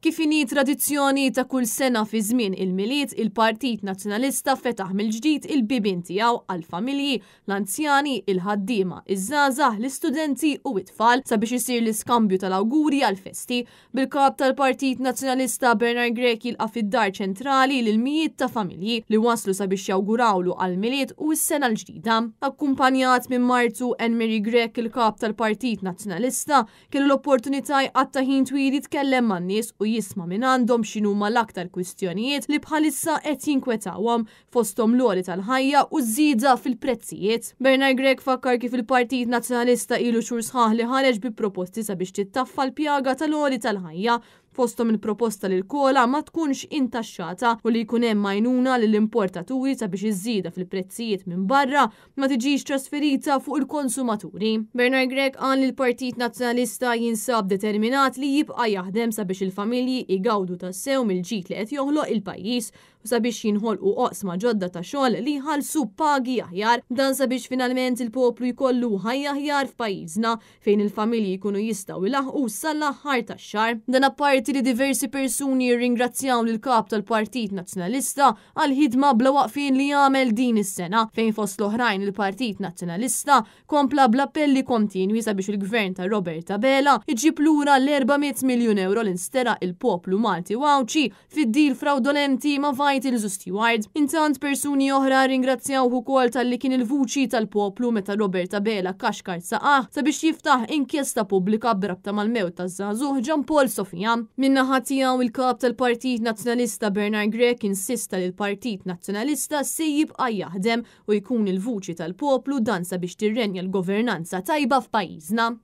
Kif inhi tradizzjoni ta' kull sena fi żmien il-miliet, il-Partit Nazzjonalista fetaħ mill-ġdid il-bibien tiegħu għall-familji, l-anzjani, il-ħaddiema, iż-żgħażagħ, l-istudenti u t-tfal sabiex isir l-iskambju tal-awguri għall-festi. Bil-kap tal-Partit Nazzjonalista Bernard Grech jilqa' fid-dar ċentrali lil mijiet ta' familji li waslu sabiex jawgurawlu għall-miliet u s-sena l-ġdida. Akkumpanjat minn Martu Mary Grech, il-kap tal-Partit Nazzjonalista, kellu l-opportunità jqatta' ħin twil jitkellem man-nies u jisma' minn għandhom x'inhuma l-aktar kwistjonijiet li bħalissa qed jinkwetawhom fosthom l-għoli tal-ħajja u żieda fil-prezzijiet. Bernard Grech fakkar kif il-Partit Nazzjonalista ilu xhur sħaħ li ħareġ bi proposti sabiex tittaffa l-pjaga tal-għoli tal-ħajja fosthom il-proposta li l-kola ma tkunx intaxxata u li jkun hemm għajnuna lill-importaturi sabiex iż-żieda fil-prezzijiet minn barra ma tiġix trasferita fuq il-konsumaturi. Bernard Grech qal li l-Partit Nazzjonalista jinsab determinat li jibqa' jaħdem sabiex il-familji igawdu tassew mill-ġid li qed joħloq il-pajjiż u sabiex jinħolqu oqsma ġodda ta' xogħol li jħallsu pagi aħjar, dan sabiex finalment il-poplu jkollu ħajja aħjar f'pajjiżna fejn il-familji jkunu jistgħu ilaħqu sal-aħħar tax-xahar. Dan apparti li diversi persuni jirringrazzjaw lil kap tal-Partit Nazzjonalista għal ħidma bla waqfien li jagħmel din is-sena fejn fost l-oħrajn il-Partit Nazzjonalista kompla bl-appelli kontinwi sabiex il-gvern ta' Roberta Bela iġib lura l-400 miljun euro li nstera il-poplu Malti wawċi fid-dil fraudolenti ma' Vital Steward. Intant persuni oħra ringrazzjaw ukoll tal-li kien il-vuċi tal-poplu meta Roberta Bela kaxkar saqaħ sabiex jiftaħ inkjesta pubblika brabta mal-mewt taż-żagħżugħ Ġan Paul Sofija. Min-naħa tiegħu il-kap tal-Partit Nazzjonalista Bernard Grech insista li l-Partit Nazzjonalista se jibqa' jaħdem u jkun il-vuċi tal-poplu dan sabiex tirrenja l-governanza tajba f'pajjiżna.